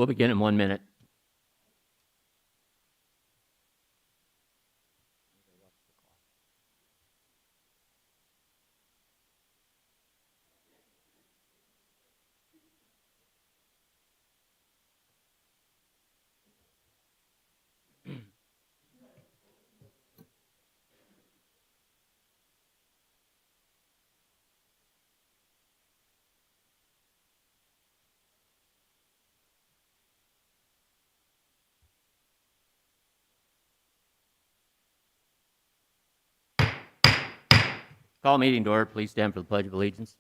We'll begin in 1 minute. Call meeting to order. Please stand for the Pledge of Allegiance.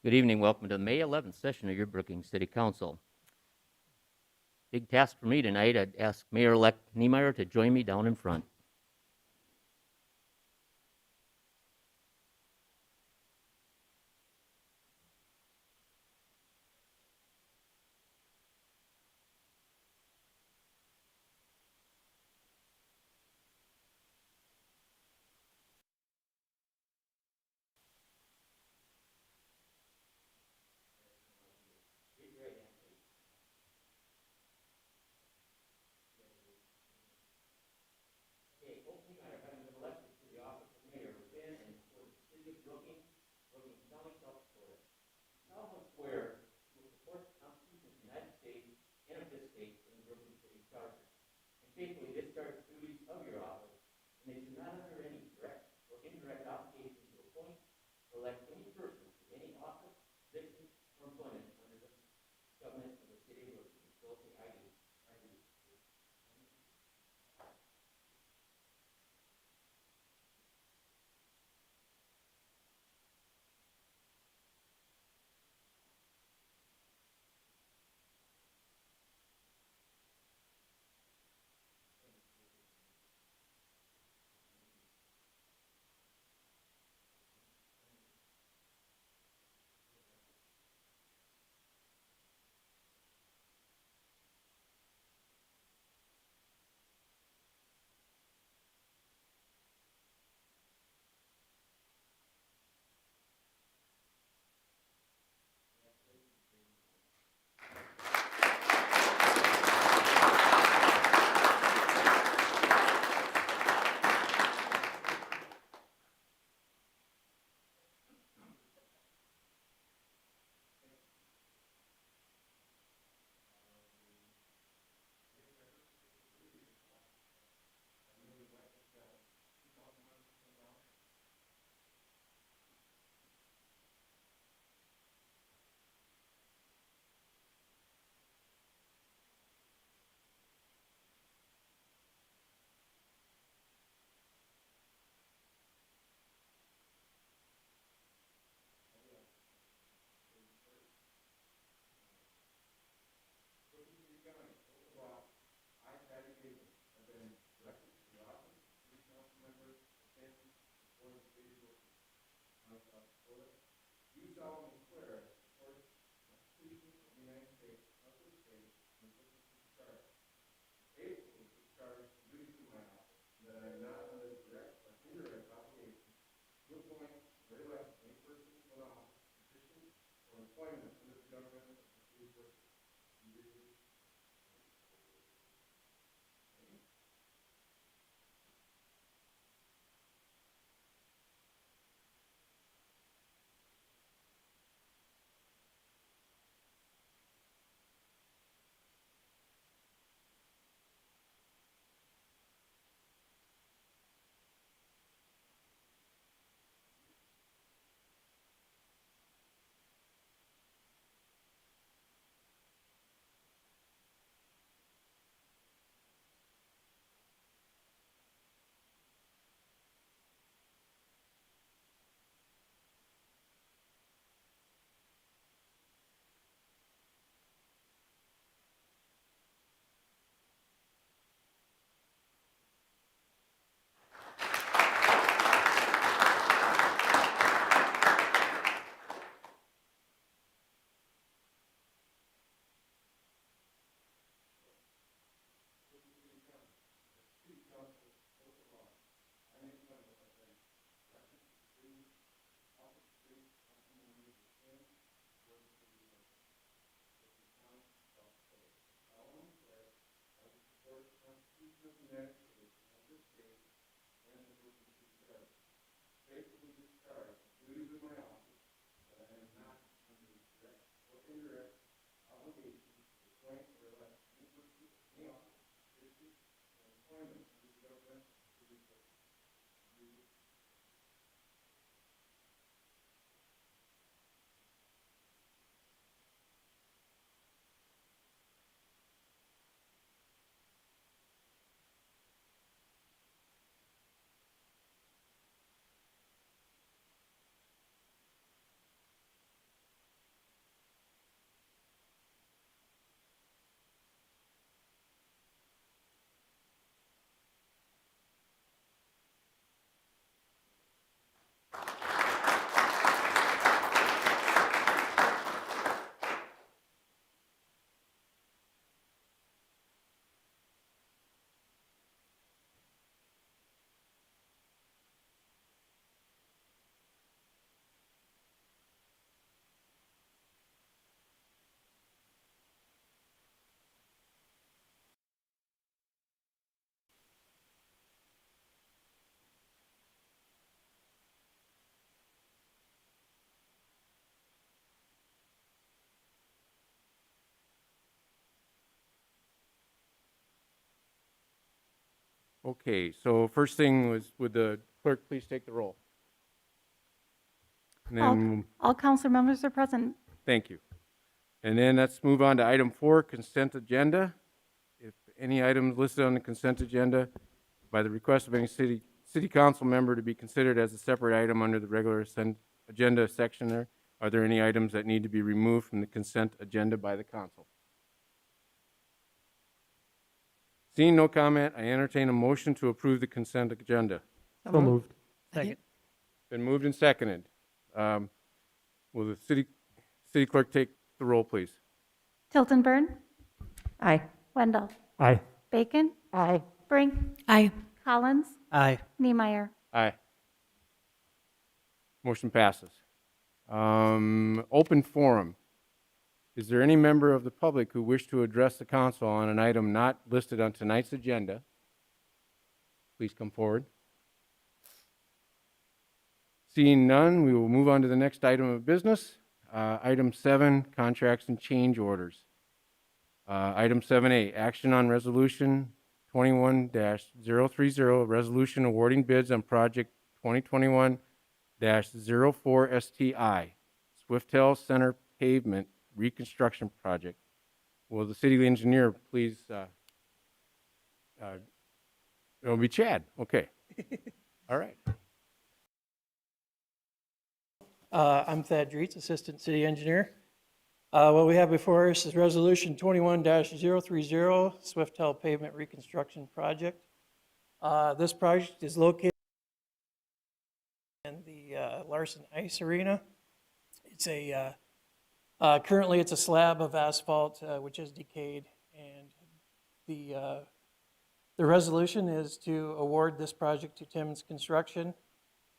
Good evening. Welcome to the May 11th session of your Brookings City Council. Big task for me tonight. I'd ask Mayor-elect Niemeyer to join me down in front. Okay, Oak Niemeyer, having been elected to the office of mayor within and for the city of Brookings, Brookings County, South Dakota. You solemnly swear you will support the Constitution of the United States and of this state and the Brookings City Charter, and faithfully discharge the duties of your office, and that you not under any direct or indirect obligation to appoint or elect any person to any office, position, or employment under the government of the city of Brookings. So say I do. I do. Okay, so first thing was, would the clerk please take the roll? And then, All council members are present. thank you. And then let's move on to item 4, consent agenda. If any items listed on the consent agenda by the request of any city council member to be considered as a separate item under the regular agenda section there, are there any items that need to be removed from the consent agenda by the council? Seeing no comment, I entertain a motion to approve the consent agenda. So moved. Second. Been moved and seconded. Will the city clerk take the roll, please? Tilton Burn, Aye. Wendell, Aye. Bacon, Aye. Brink, Aye. Collins, Aye. Niemeyer. Aye. Motion passes. Open forum. Is there any member of the public who wish to address the council on an item not listed on tonight's agenda? Please come forward. Seeing none, we will move on to the next item of business. Item 7, contracts and change orders. Item 7A, action on resolution 21-030, resolution awarding bids on project 2021-04 STI, Swittel Center Pavement Reconstruction Project. Will the city engineer please, it'll be Chad, okay. All right. I'm Thad Drietz, Assistant City Engineer. What we have before us is Resolution 21-030, Swittel Pavement Reconstruction Project. This project is located in the Larson Ice Arena. It's currently it's a slab of asphalt which has decayed, and the resolution is to award this project to Timmons Construction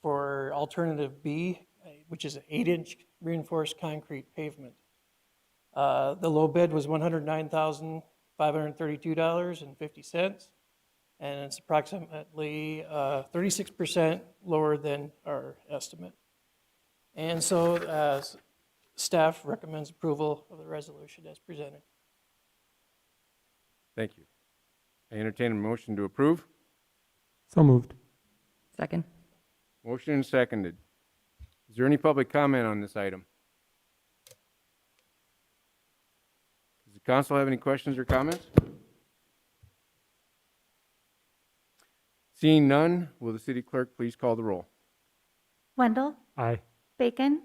for Alternative B, which is an 8-inch reinforced concrete pavement. The low bid was $109,532.50, and it's approximately 36% lower than our estimate. And so staff recommends approval of the resolution as presented. Thank you. I entertain a motion to approve. So moved. Second. Motion and seconded. Is there any public comment on this item? Does the council have any questions or comments? Seeing none, will the city clerk please call the roll? Wendell, Aye. Bacon,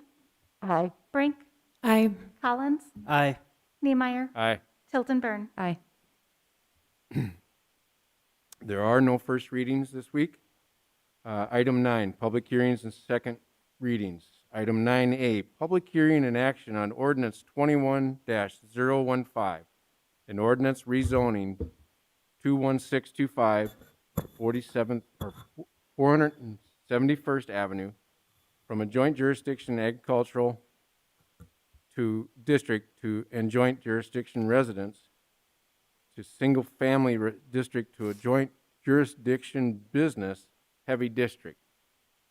Aye. Brink, Aye. Collins, Aye. Niemeyer, Aye. Tilton Burn. Aye. There are no first readings this week. Item 9, public hearings and second readings. Item 9A, public hearing and action on ordinance 21-015, an ordinance rezoning 21625 47th or 471st Avenue from a joint jurisdiction agricultural to district to and joint jurisdiction residence to single family district to a joint jurisdiction business heavy district.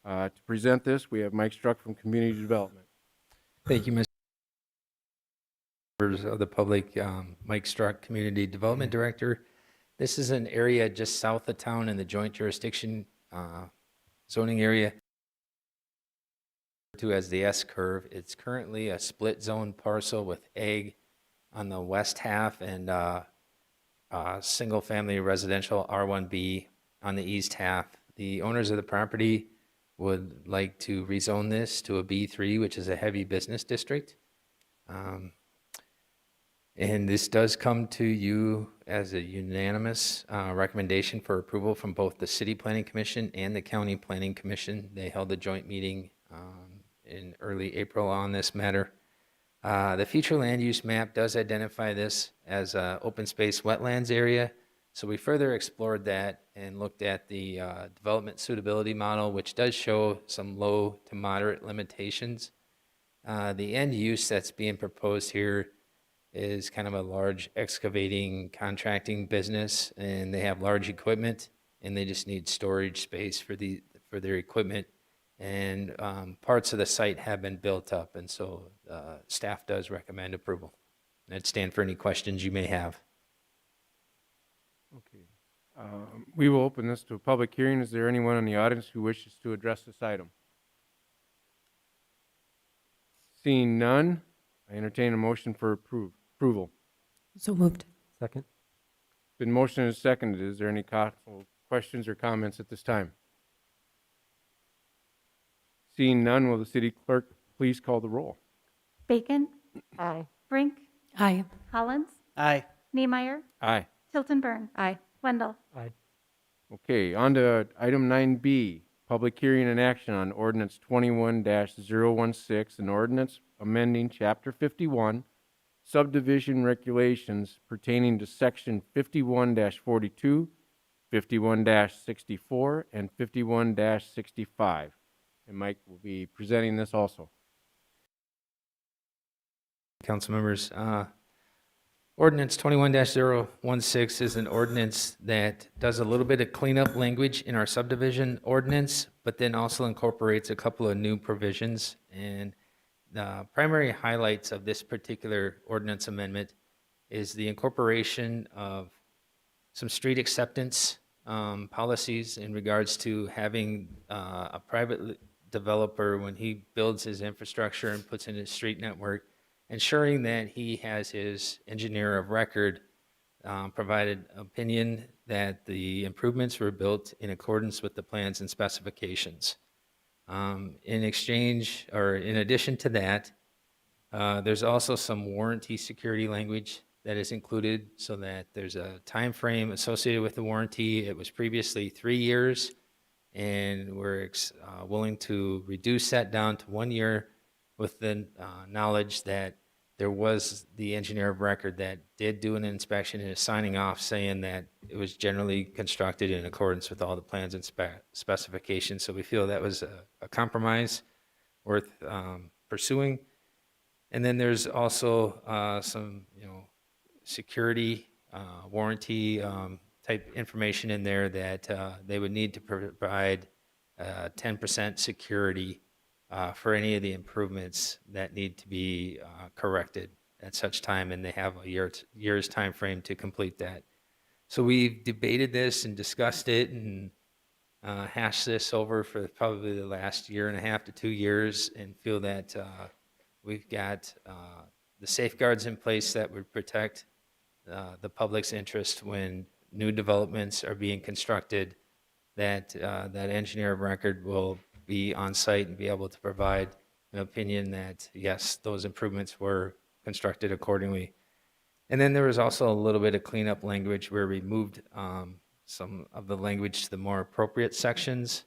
To present this, we have Mike Struck from Community Development. Thank you, Mr. Members of the public. Mike Struck, Community Development Director. This is an area just south of town in the joint jurisdiction zoning area, to as the S curve. It's currently a split zone parcel with ag on the west half and single family residential R1B on the east half. The owners of the property would like to rezone this to a B3, which is a heavy business district. And this does come to you as a unanimous recommendation for approval from both the City Planning Commission and the County Planning Commission. They held a joint meeting in early April on this matter. The future land use map does identify this as an open space wetlands area. So we further explored that and looked at the development suitability model, which does show some low to moderate limitations. The end use that's being proposed here is kind of a large excavating contracting business, and they have large equipment, and they just need storage space for their equipment. And parts of the site have been built up, and so staff does recommend approval. I'd stand for any questions you may have. Okay. We will open this to a public hearing. Is there anyone in the audience who wishes to address this item? Seeing none, I entertain a motion for approval. So moved. Second. Been motioned and seconded. Is there any questions or comments at this time? Seeing none, will the city clerk please call the roll? Bacon, Aye. Brink, Aye. Hollins, Aye. Niemeyer, Aye. Tilton Burn, Aye. Wendell. Aye. Okay, on to item 9B, public hearing and action on ordinance 21-016, an ordinance amending chapter 51, subdivision regulations pertaining to section 51-42, 51-64, and 51-65. And Mike will be presenting this also. Council members, ordinance 21-016 is an ordinance that does a little bit of cleanup language in our subdivision ordinance, but then also incorporates a couple of new provisions. And the primary highlights of this particular ordinance amendment is the incorporation of some street acceptance policies in regards to having a private developer, when he builds his infrastructure and puts in his street network, ensuring that he has his engineer of record provided opinion that the improvements were built in accordance with the plans and specifications. In exchange, or in addition to that, there's also some warranty security language that is included so that there's a time frame associated with the warranty. It was previously 3 years, and we're willing to reduce that down to 1 year with the knowledge that there was the engineer of record that did do an inspection and is signing off saying that it was generally constructed in accordance with all the plans and specifications. So we feel that was a compromise worth pursuing. And then there's also some, security warranty type information in there that they would need to provide 10% security for any of the improvements that need to be corrected at such time, and they have a year's time frame to complete that. So we've debated this and discussed it and hashed this over for probably the last 1.5 to 2 years, and feel that we've got the safeguards in place that would protect the public's interest when new developments are being constructed, that that engineer of record will be on site and be able to provide an opinion that, yes, those improvements were constructed accordingly. And then there was also a little bit of cleanup language where we moved some of the language to the more appropriate sections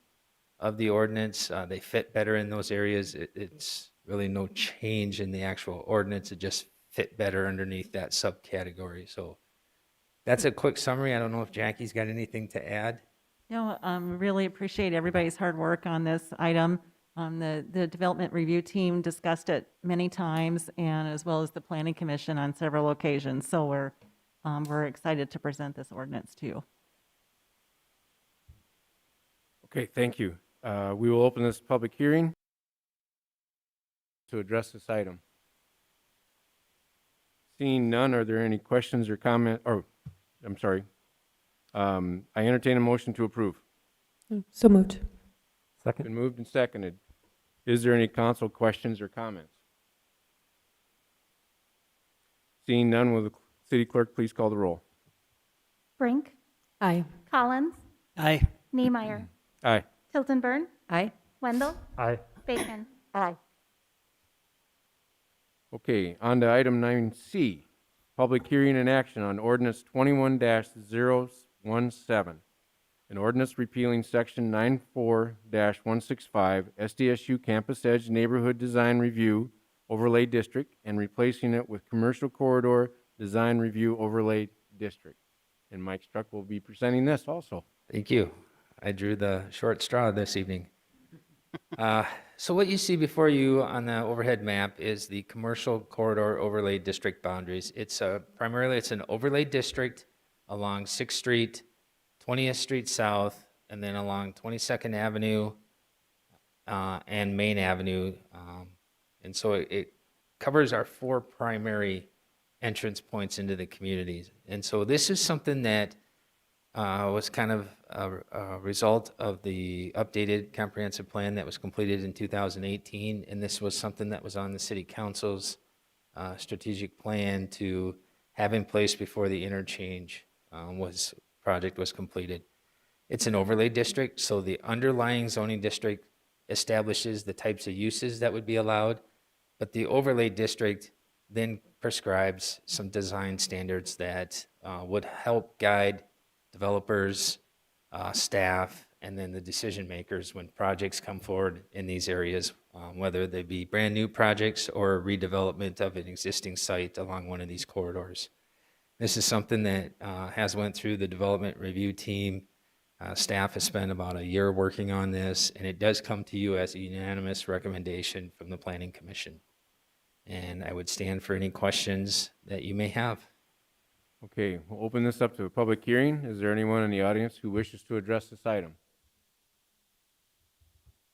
of the ordinance. They fit better in those areas. It's really no change in the actual ordinance. It just fit better underneath that subcategory. So that's a quick summary. I don't know if Jackie's got anything to add. No, really appreciate everybody's hard work on this item. The development review team discussed it many times, and as well as the planning commission on several occasions. So we're excited to present this ordinance to you. Okay, thank you. We will open this public hearing to address this item. Seeing none, are there any questions or comment, or, I'm sorry. I entertain a motion to approve. So moved. Second. Been moved and seconded. Is there any council questions or comments? Seeing none, will the city clerk please call the roll? Brink, Aye. Collins, Aye. Niemeyer, Aye. Tilton Burn, Aye. Wendell, Aye. Bacon. Aye. Okay, on to item 9C, public hearing and action on ordinance 21-017. An ordinance repealing section 94-165 SDSU Campus Edge Neighborhood Design Review Overlay District and replacing it with Commercial Corridor Design Review Overlay District. And Mike Struck will be presenting this also. Thank you. I drew the short straw this evening. So what you see before you on the overhead map is the Commercial Corridor Overlay District boundaries. It's primarily it's an overlay district along 6th Street, 20th Street South, and then along 22nd Avenue and Main Avenue. And so it covers our 4 primary entrance points into the communities. And so this is something that was kind of a result of the updated comprehensive plan that was completed in 2018. And this was something that was on the city council's strategic plan to have in place before the interchange project was completed. It's an overlay district, so the underlying zoning district establishes the types of uses that would be allowed, but the overlay district then prescribes some design standards that would help guide developers, staff, and then the decision makers when projects come forward in these areas, whether they be brand new projects or redevelopment of an existing site along one of these corridors. This is something that has went through the development review team. Staff has spent about a year working on this, and it does come to you as a unanimous recommendation from the Planning Commission. And I would stand for any questions that you may have. Okay, we'll open this up to a public hearing. Is there anyone in the audience who wishes to address this item?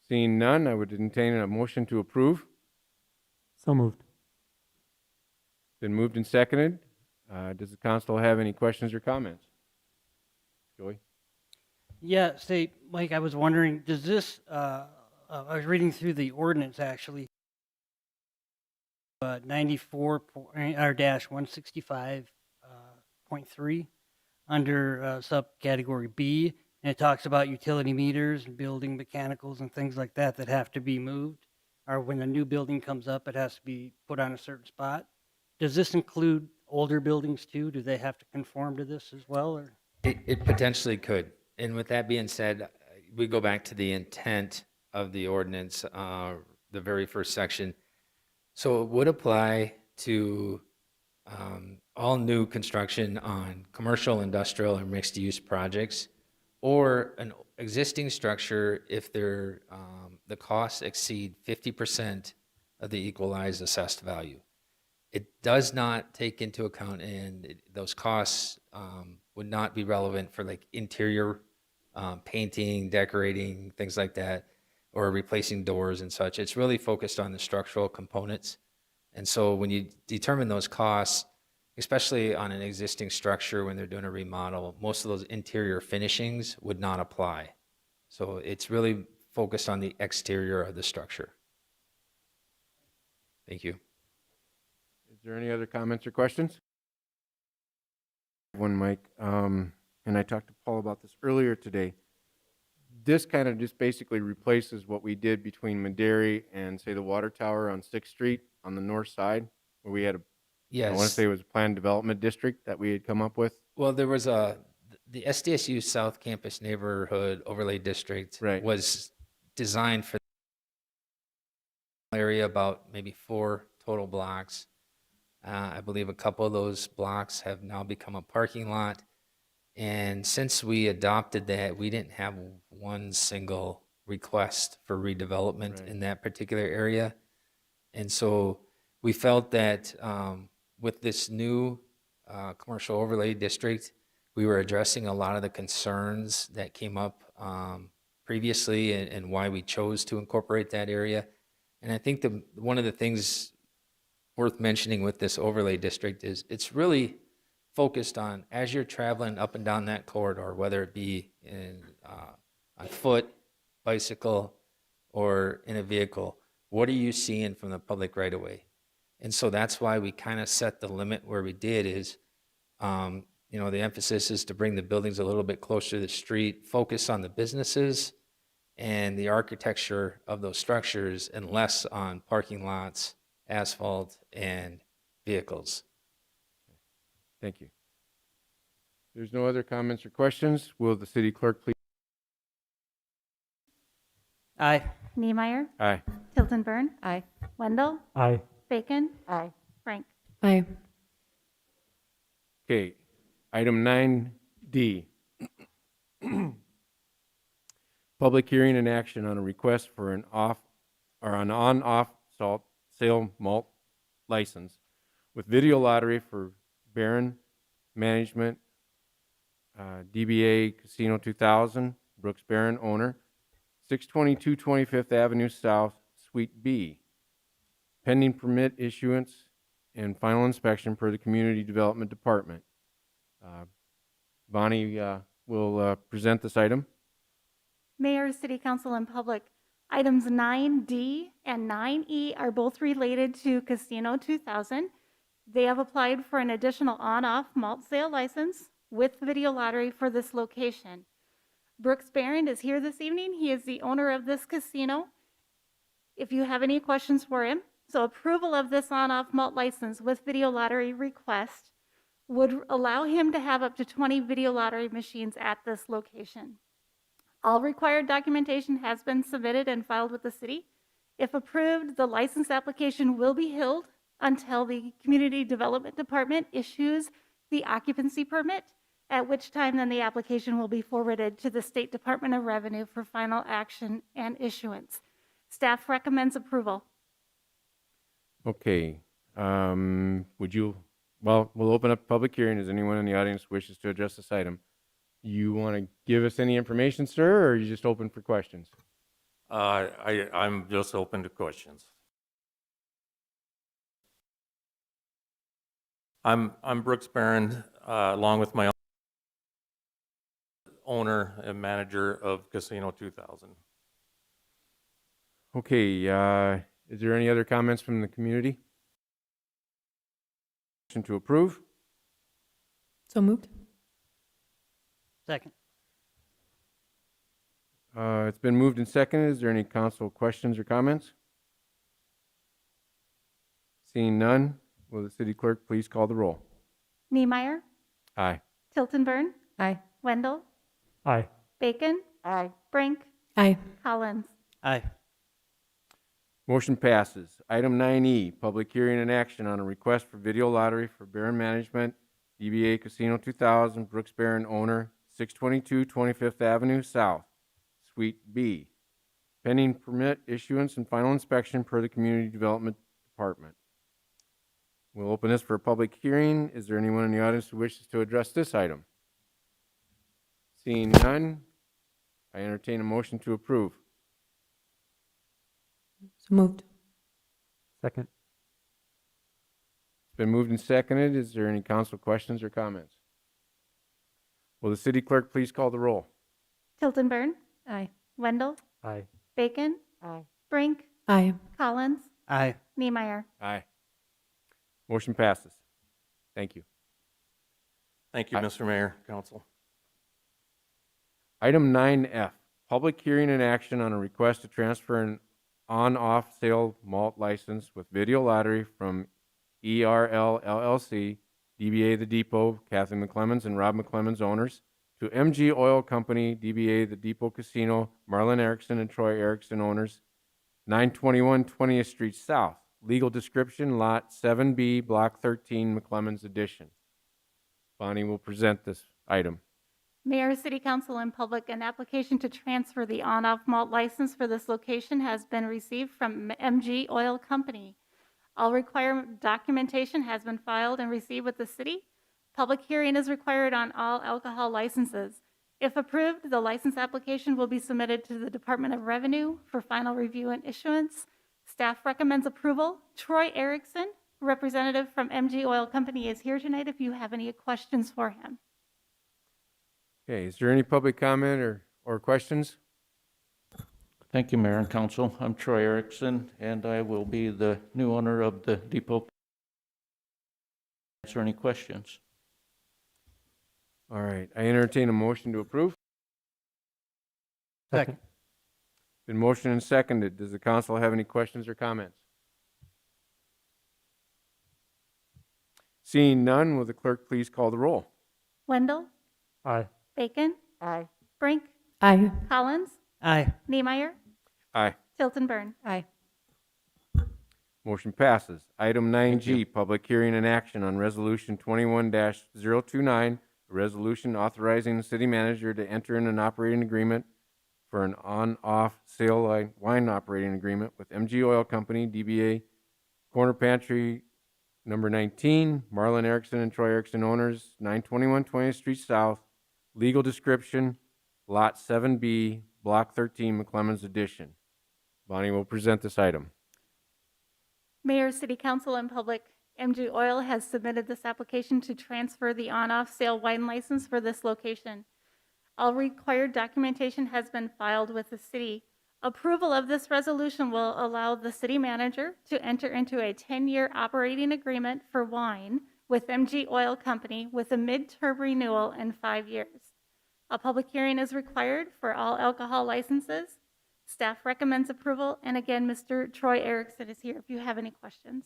Seeing none, I would entertain a motion to approve. So moved. Been moved and seconded. Does the council have any questions or comments? Joey? Yeah, say, Mike, I was wondering, does this, I was reading through the ordinance actually, 94-165.3 under subcategory B, and it talks about utility meters and building mechanicals and things like that that have to be moved, or when a new building comes up, it has to be put on a certain spot. Does this include older buildings too? Do they have to conform to this as well, or? It potentially could. And with that being said, we go back to the intent of the ordinance, the very first section. So it would apply to all new construction on commercial, industrial, or mixed-use projects, or an existing structure if the costs exceed 50% of the equalized assessed value. It does not take into account, and those costs would not be relevant for like interior painting, decorating, things like that, or replacing doors and such. It's really focused on the structural components. And so when you determine those costs, especially on an existing structure when they're doing a remodel, most of those interior finishings would not apply. So it's really focused on the exterior of the structure. Thank you. Is there any other comments or questions? One, Mike, and I talked to Paul about this earlier today. This kind of just basically replaces what we did between Maderi and, say, the water tower on 6th Street on the north side, where we had I want to Yes. say it was a planned development district that we had come up with. Well, there was the SDSU South Campus Neighborhood Overlay District Right. was designed for the area, about maybe 4 total blocks. I believe a couple of those blocks have now become a parking lot. And since we adopted that, we didn't have one single request for redevelopment Right. in that particular area. And so we felt that with this new commercial overlay district, we were addressing a lot of the concerns that came up previously and why we chose to incorporate that area. And I think one of the things worth mentioning with this overlay district is it's really focused on, as you're traveling up and down that corridor, whether it be on foot, bicycle, or in a vehicle, what are you seeing from the public right away? And so that's why we kind of set the limit where we did is, the emphasis is to bring the buildings a little bit closer to the street, focus on the businesses and the architecture of those structures, and less on parking lots, asphalt, and vehicles. Thank you. There's no other comments or questions. Will the city clerk please? Aye. Niemeyer, Aye. Tilton Burn, Aye. Wendell, Aye. Bacon, Aye. Frank. Aye. Okay, item 9D. Public hearing and action on a request for an on-off salt sale malt license with video lottery for Behrend Management, DBA Casino 2000, Brooks Behrend owner, 622 25th Avenue South, Suite B. Pending permit issuance and final inspection per the Community Development Department. Bonnie will present this item. Mayor, City Council, and public, items 9D and 9E are both related to Casino 2000. They have applied for an additional on-off malt sale license with video lottery for this location. Brooks Behrend is here this evening. He is the owner of this casino. If you have any questions for him, so approval of this on-off malt license with video lottery request would allow him to have up to 20 video lottery machines at this location. All required documentation has been submitted and filed with the city. If approved, the license application will be held until the Community Development Department issues the occupancy permit, at which time then the application will be forwarded to the State Department of Revenue for final action and issuance. Staff recommends approval. Okay, we'll open up a public hearing. Does anyone in the audience wishes to address this item? You want to give us any information, sir, or are you just open for questions? I'm just open to questions. I'm Brooks Behrend, along with my owner and manager of Casino 2000. Okay, is there any other comments from the community? Motion to approve? So moved. Second. It's been moved and seconded. Is there any council questions or comments? Seeing none, will the city clerk please call the roll? Niemeyer, Aye. Tilton Burn, Aye. Wendell, Aye. Bacon, Aye. Brink, Aye. Collins. Aye. Motion passes. Item 9E, public hearing and action on a request for video lottery for Behrend Management, DBA Casino 2000, Brooks Behrend owner, 622 25th Avenue South, Suite B. Pending permit issuance and final inspection per the Community Development Department. We'll open this for a public hearing. Is there anyone in the audience who wishes to address this item? Seeing none, I entertain a motion to approve. So moved. Second. It's been moved and seconded. Is there any council questions or comments? Will the city clerk please call the roll? Tilton Burn, Aye. Wendell, Aye. Bacon, Aye. Brink, Aye. Collins, Aye. Niemeyer. Aye. Motion passes. Thank you. Thank you, Mr. Mayor, Council. Item 9F, public hearing and action on a request to transfer an on-off sale malt license with video lottery from ERL LLC, DBA The Depot, Kathy McClemens and Rob McClemens owners, to MG Oil Company, DBA The Depot Casino, Marlon Erickson and Troy Erickson owners, 921 20th Street South. Legal description, Lot 7B, Block 13, McClemens Edition. Bonnie will present this item. Mayor, City Council, and public, an application to transfer the on-off malt license for this location has been received from MG Oil Company. All required documentation has been filed and received with the city. Public hearing is required on all alcohol licenses. If approved, the license application will be submitted to the Department of Revenue for final review and issuance. Staff recommends approval. Troy Erickson, representative from MG Oil Company, is here tonight if you have any questions for him. Okay, is there any public comment or questions? Thank you, Mayor and Council. I'm Troy Erickson, and I will be the new owner of the depot. Answer any questions. All right, I entertain a motion to approve. Second. Been motioned and seconded. Does the council have any questions or comments? Seeing none, will the clerk please call the roll? Wendell, Aye. Bacon, Aye. Brink, Aye. Collins, Aye. Niemeyer, Aye. Tilton Burn. Aye. Motion passes. Item 9G, public hearing and action on Resolution 21-029, a resolution authorizing the city manager to enter in an operating agreement for an on-off sale wine operating agreement with MG Oil Company, DBA Corner Pantry Number 19, Marlon Erickson and Troy Erickson owners, 921 20th Street South, legal description, Lot 7B, Block 13, McClemmons Edition. Bonnie will present this item. Mayor, City Council, and public, MG Oil has submitted this application to transfer the on-off sale wine license for this location. All required documentation has been filed with the city. Approval of this resolution will allow the city manager to enter into a 10-year operating agreement for wine with MG Oil Company with a mid-term renewal in 5 years. A public hearing is required for all alcohol licenses. Staff recommends approval, and again, Mr. Troy Erickson is here if you have any questions.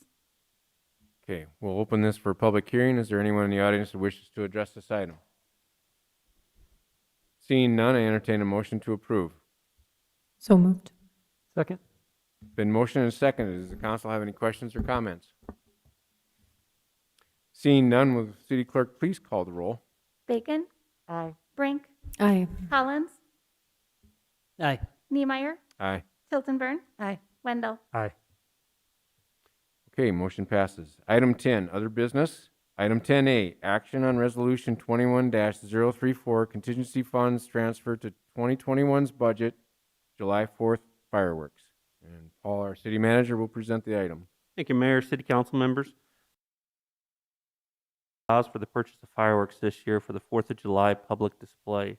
Okay, we'll open this for public hearing. Is there anyone in the audience who wishes to address this item? Seeing none, I entertain a motion to approve. So moved. Second. Been motioned and seconded. Does the council have any questions or comments? Seeing none, will the city clerk please call the roll? Bacon, Aye. Brink, Aye. Collins, Aye. Niemeyer, Aye. Tilton Burn, Aye. Wendell. Aye. Okay, motion passes. Item 10, other business. Item 10A, action on resolution 21-034, contingency funds transfer to 2021's budget, July 4th fireworks. And Paul, our city manager, will present the item. Thank you, Mayor, City Council members. Allows for the purchase of fireworks this year for the 4th of July public display.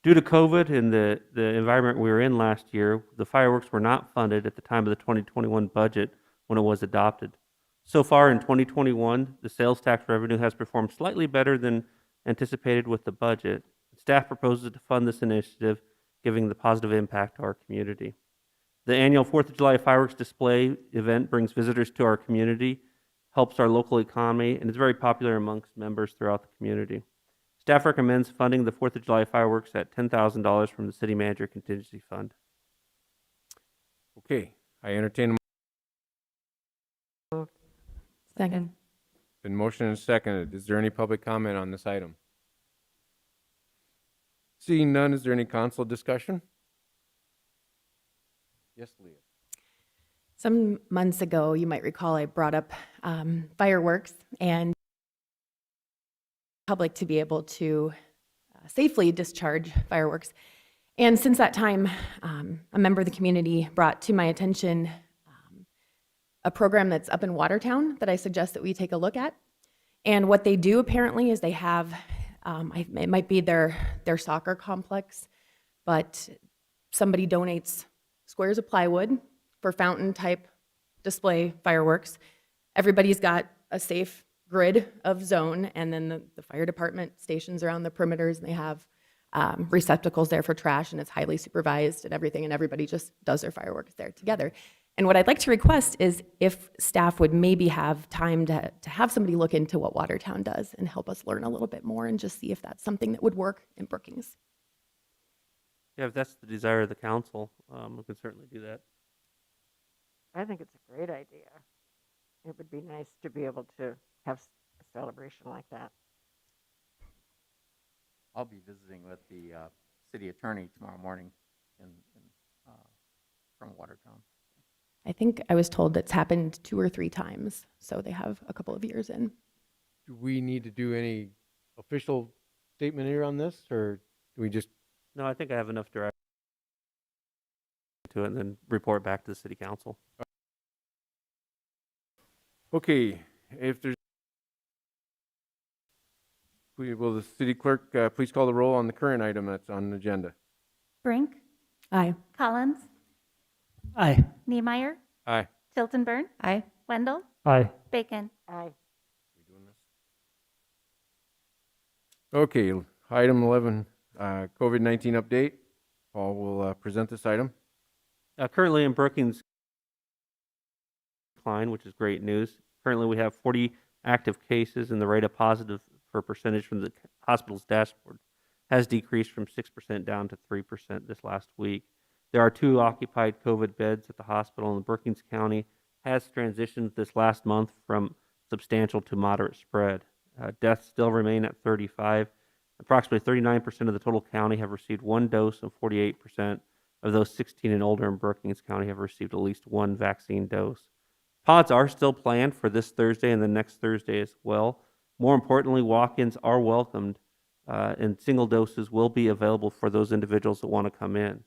Due to COVID and the environment we were in last year, the fireworks were not funded at the time of the 2021 budget when it was adopted. So far in 2021, the sales tax revenue has performed slightly better than anticipated with the budget. Staff proposes to fund this initiative, giving the positive impact to our community. The annual 4th of July fireworks display event brings visitors to our community, helps our local economy, and is very popular amongst members throughout the community. Staff recommends funding the 4th of July fireworks at $10,000 from the City Manager Contingency Fund. Okay, I entertain a Second. been motioned and seconded. Is there any public comment on this item? Seeing none, is there any council discussion? Yes, Leah. Some months ago, you might recall, I brought up fireworks and public to be able to safely discharge fireworks. And since that time, a member of the community brought to my attention a program that's up in Watertown that I suggest that we take a look at. And what they do apparently is they have, it might be their soccer complex, but somebody donates squares of plywood for fountain type display fireworks. Everybody's got a safe grid of zone, and then the fire department stations around the perimeters, and they have receptacles there for trash, and it's highly supervised and everything, and everybody just does their fireworks there together. And what I'd like to request is if staff would maybe have time to have somebody look into what Watertown does and help us learn a little bit more and just see if that's something that would work in Brookings. Yeah, if that's the desire of the council, we can certainly do that. I think it's a great idea. It would be nice to be able to have a celebration like that. I'll be visiting with the city attorney tomorrow morning from Watertown. I think I was told it's happened 2 or 3 times, so they have a couple of years in. Do we need to do any official statement here on this, or Do we just, No, I think I have enough direct to it and then report back to the city council. okay, if there's, will the city clerk please call the roll on the current item that's on the agenda? Brink, Aye. Collins, Aye. Niemeyer, Aye. Tiltonburn, Aye. Wendell, Aye. Bacon. Aye. Okay, item 11, COVID-19 update. Paul will present this item. Currently in Brookings, decline, which is great news. Currently, we have 40 active cases, and the rate of positive for percentage from the hospital's dashboard has decreased from 6% down to 3% this last week. There are 2 occupied COVID beds at the hospital, and Brookings County has transitioned this last month from substantial to moderate spread. Deaths still remain at 35. Approximately 39% of the total county have received 1 dose, and 48% of those 16 and older in Brookings County have received at least 1 vaccine dose. Pods are still planned for this Thursday and the next Thursday as well. More importantly, walk-ins are welcomed, and single doses will be available for those individuals that want to come in.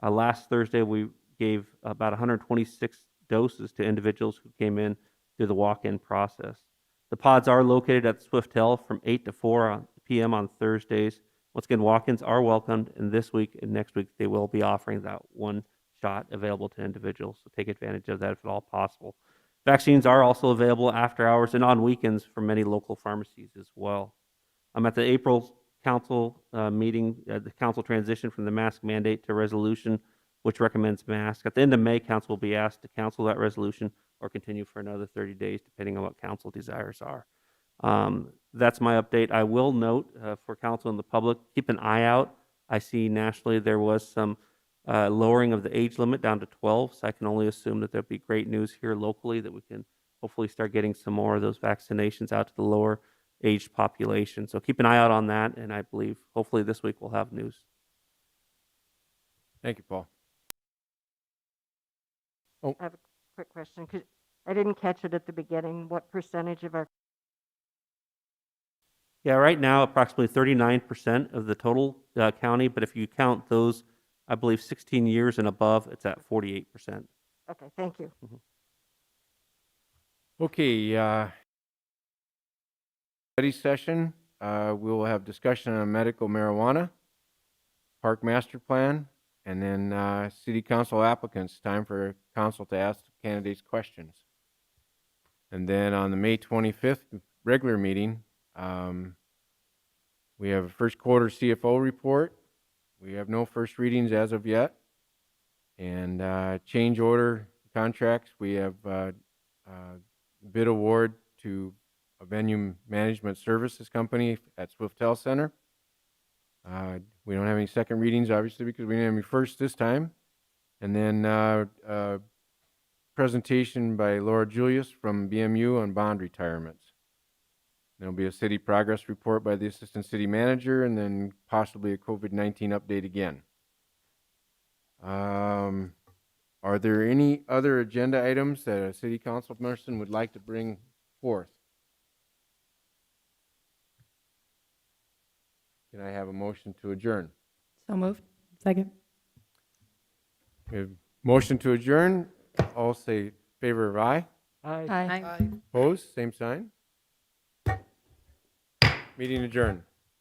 Last Thursday, we gave about 126 doses to individuals who came in through the walk-in process. The pods are located at Swittel from 8 to 4 p.m. on Thursdays. Once again, walk-ins are welcomed, and this week and next week they will be offering that 1 shot available to individuals. So take advantage of that if at all possible. Vaccines are also available after hours and on weekends from many local pharmacies as well. At the April council meeting, the council transitioned from the mask mandate to resolution, which recommends masks. At the end of May, council will be asked to cancel that resolution or continue for another 30 days, depending on what council desires are. That's my update. I will note for council and the public, keep an eye out. I see nationally there was some lowering of the age limit down to 12, so I can only assume that there'll be great news here locally that we can hopefully start getting some more of those vaccinations out to the lower aged population. So keep an eye out on that, and I believe hopefully this week we'll have news. Thank you, Paul. I have a quick question. I didn't catch it at the beginning. What percentage of our Yeah, right now approximately 39% of the total county, but if you count those, I believe 16 years and above, it's at 48%. Okay, thank you. Okay, study session. We will have discussion on medical marijuana, park master plan, and then city council applicants. Time for council to ask candidates questions. And then on the May 25th regular meeting, we have a first quarter CFO report. We have no first readings as of yet. And change order contracts, we have bid award to a venue management services company at Swittel Center. We don't have any second readings, obviously, because we didn't have any first this time. And then presentation by Laura Julius from BMU on bond retirements. There'll be a city progress report by the assistant city manager, and then possibly a COVID-19 update again. Are there any other agenda items that a city council person would like to bring forth? Can I have a motion to adjourn? So moved. Second. We have motion to adjourn. All say favor of aye. Aye. Aye. Opposed? Same sign. Meeting adjourned.